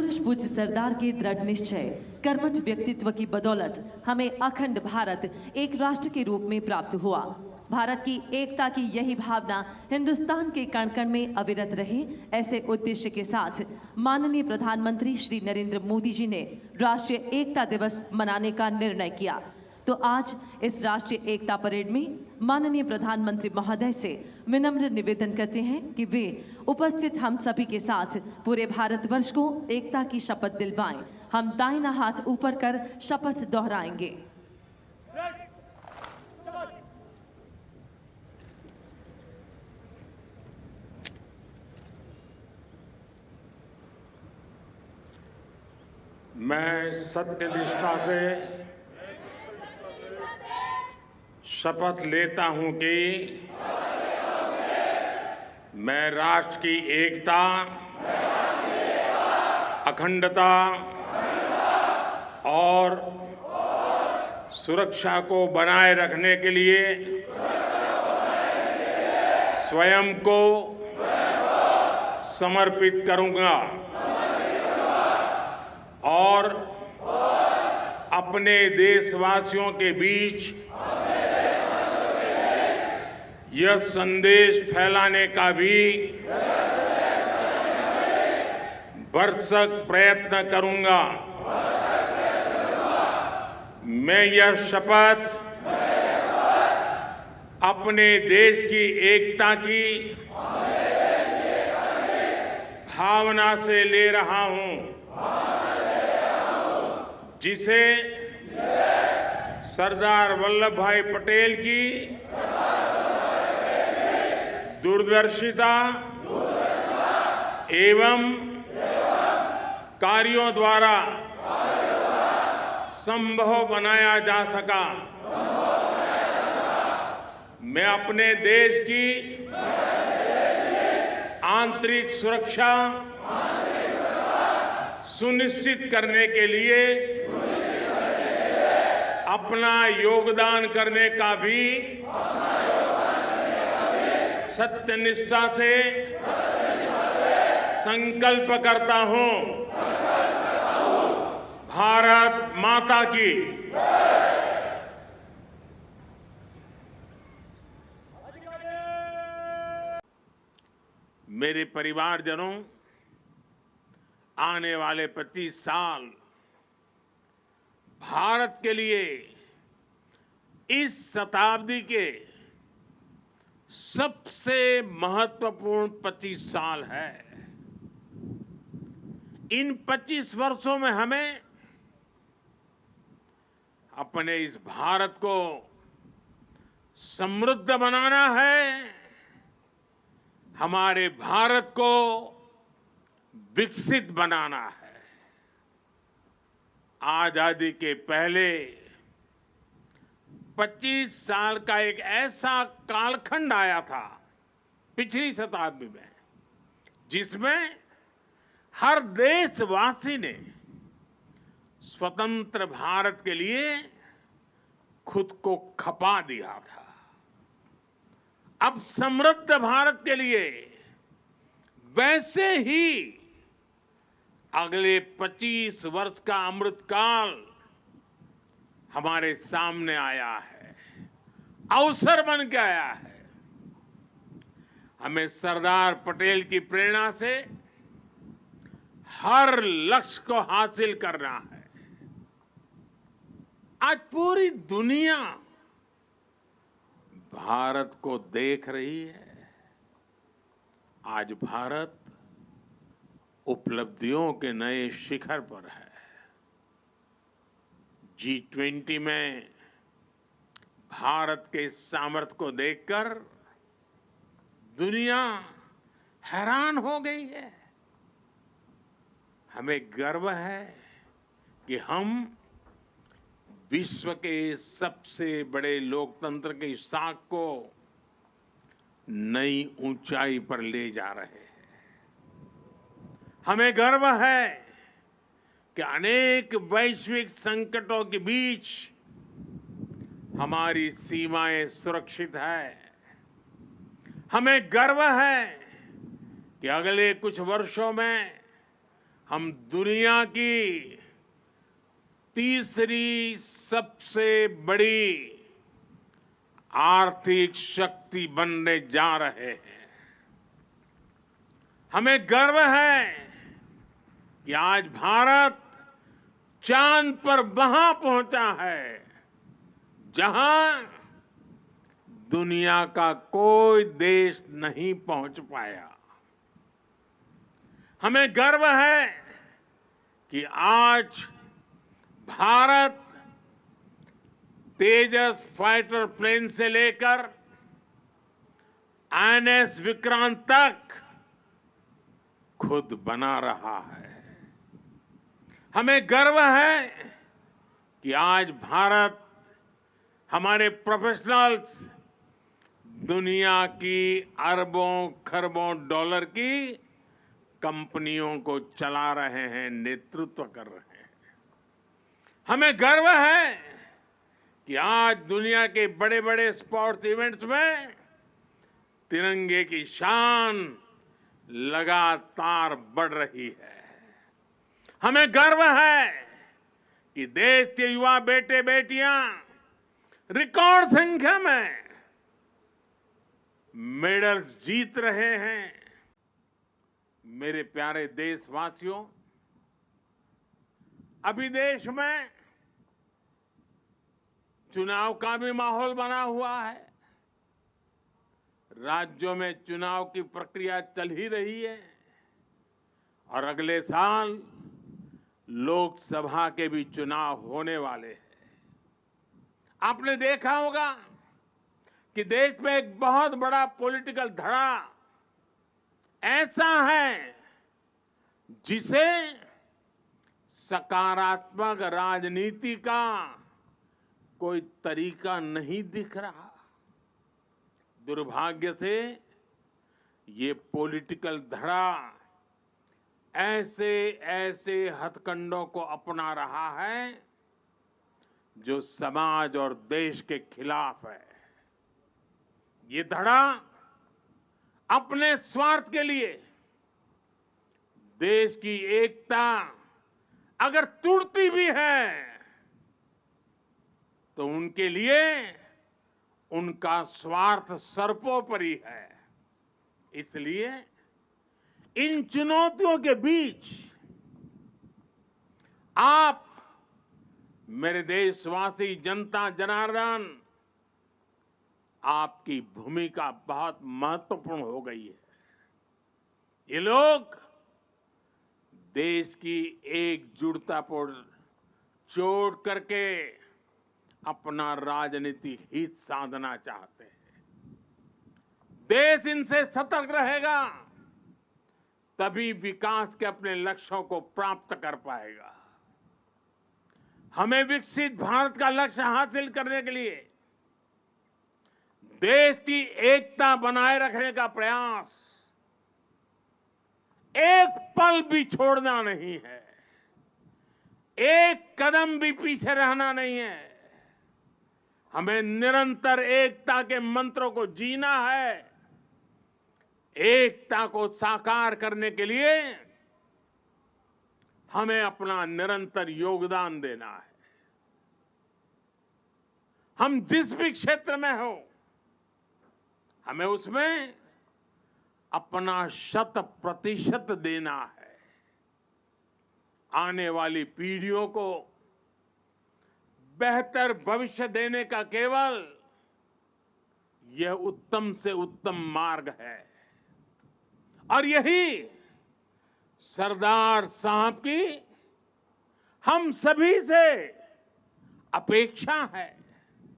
महापुरुष पूज्य सरदार के दृढ़ निश्चय, कर्मठ व्यक्तित्व की बदौलत हमें अखंड भारत एक राष्ट्र के रूप में प्राप्त हुआ। भारत की एकता की यही भावना हिंदुस्तान के कण कण में अविरत रहे, ऐसे उद्देश्य के साथ माननीय प्रधानमंत्री श्री नरेंद्र मोदी जी ने राष्ट्रीय एकता दिवस मनाने का निर्णय किया। तो आज इस राष्ट्रीय एकता परेड में माननीय प्रधानमंत्री महोदय से विनम्र निवेदन करते हैं कि वे उपस्थित हम सभी के साथ पूरे भारतवर्ष को एकता की शपथ दिलवाएं। हम दाहिना हाथ ऊपर कर शपथ दोहराएंगे। मैं सत्यनिष्ठा से शपथ लेता हूं कि मैं राष्ट्र की एकता, अखंडता और सुरक्षा को बनाए रखने के लिए स्वयं को समर्पित करूंगा और अपने देशवासियों के बीच यह संदेश फैलाने का भी भरसक प्रयत्न करूंगा। मैं यह शपथ अपने देश की एकता की भावना से ले रहा हूं, जिसे सरदार वल्लभ भाई पटेल की दूरदर्शिता एवं कार्यों द्वारा संभव बनाया जा सका। मैं अपने देश की आंतरिक सुरक्षा सुनिश्चित करने के लिए अपना योगदान करने का भी सत्यनिष्ठा से संकल्प करता हूं। भारत माता की। मेरे परिवारजनों, आने वाले 25 साल भारत के लिए इस शताब्दी के सबसे महत्वपूर्ण 25 साल है। इन 25 वर्षों में हमें अपने इस भारत को समृद्ध बनाना है, हमारे भारत को विकसित बनाना है। आजादी के पहले 25 साल का एक ऐसा कालखंड आया था पिछली शताब्दी में, जिसमें हर देशवासी ने स्वतंत्र भारत के लिए खुद को खपा दिया था। अब समृद्ध भारत के लिए वैसे ही अगले 25 वर्ष का अमृतकाल हमारे सामने आया है, अवसर बन के आया है। हमें सरदार पटेल की प्रेरणा से हर लक्ष्य को हासिल करना है। आज पूरी दुनिया भारत को देख रही है। आज भारत उपलब्धियों के नए शिखर पर है। G20 में भारत के सामर्थ्य को देखकर दुनिया हैरान हो गई है। हमें गर्व है कि हम विश्व के सबसे बड़े लोकतंत्र की साख को नई ऊंचाई पर ले जा रहे हैं। हमें गर्व है कि अनेक वैश्विक संकटों के बीच हमारी सीमाएं सुरक्षित है। हमें गर्व है कि अगले कुछ वर्षों में हम दुनिया की तीसरी सबसे बड़ी आर्थिक शक्ति बनने जा रहे हैं। हमें गर्व है कि आज भारत चांद पर वहां पहुंचा है जहां दुनिया का कोई देश नहीं पहुंच पाया। हमें गर्व है कि आज भारत तेजस फाइटर प्लेन से लेकर आईएनएस विक्रांत तक खुद बना रहा है। हमें गर्व है कि आज भारत हमारे प्रोफेशनल्स दुनिया की अरबों खरबों डॉलर की कंपनियों को चला रहे हैं, नेतृत्व कर रहे हैं। हमें गर्व है कि आज दुनिया के बड़े बड़े स्पोर्ट्स इवेंट्स में तिरंगे की शान लगातार बढ़ रही है। हमें गर्व है कि देश के युवा बेटे बेटियां रिकॉर्ड संख्या में मेडल्स जीत रहे हैं। मेरे प्यारे देशवासियों, अभी देश में चुनाव का भी माहौल बना हुआ है। राज्यों में चुनाव की प्रक्रिया चल ही रही है और अगले साल लोकसभा के भी चुनाव होने वाले हैं। आपने देखा होगा कि देश में एक बहुत बड़ा पॉलिटिकल धड़ा ऐसा है जिसे सकारात्मक राजनीति का कोई तरीका नहीं दिख रहा। दुर्भाग्य से ये पॉलिटिकल धड़ा ऐसे ऐसे हथकंडों को अपना रहा है जो समाज और देश के खिलाफ है। ये धड़ा अपने स्वार्थ के लिए देश की एकता अगर टूटती भी है तो उनके लिए उनका स्वार्थ सर्वोपरि है। इसलिए इन चुनौतियों के बीच आप मेरे देशवासी जनता जनार्दन, आपकी भूमिका बहुत महत्वपूर्ण हो गई है। ये लोग देश की एकजुटता पर चोट करके अपना राजनीतिक हित साधना चाहते हैं। देश इनसे सतर्क रहेगा तभी विकास के अपने लक्ष्यों को प्राप्त कर पाएगा। हमें विकसित भारत का लक्ष्य हासिल करने के लिए देश की एकता बनाए रखने का प्रयास एक पल भी छोड़ना नहीं है, एक कदम भी पीछे रहना नहीं है। हमें निरंतर एकता के मंत्रों को जीना है। एकता को साकार करने के लिए हमें अपना निरंतर योगदान देना है। हम जिस भी क्षेत्र में हो, हमें उसमें अपना 100% देना है। आने वाली पीढ़ियों को बेहतर भविष्य देने का केवल यह उत्तम से उत्तम मार्ग है और यही सरदार साहब की हम सभी से अपेक्षा है।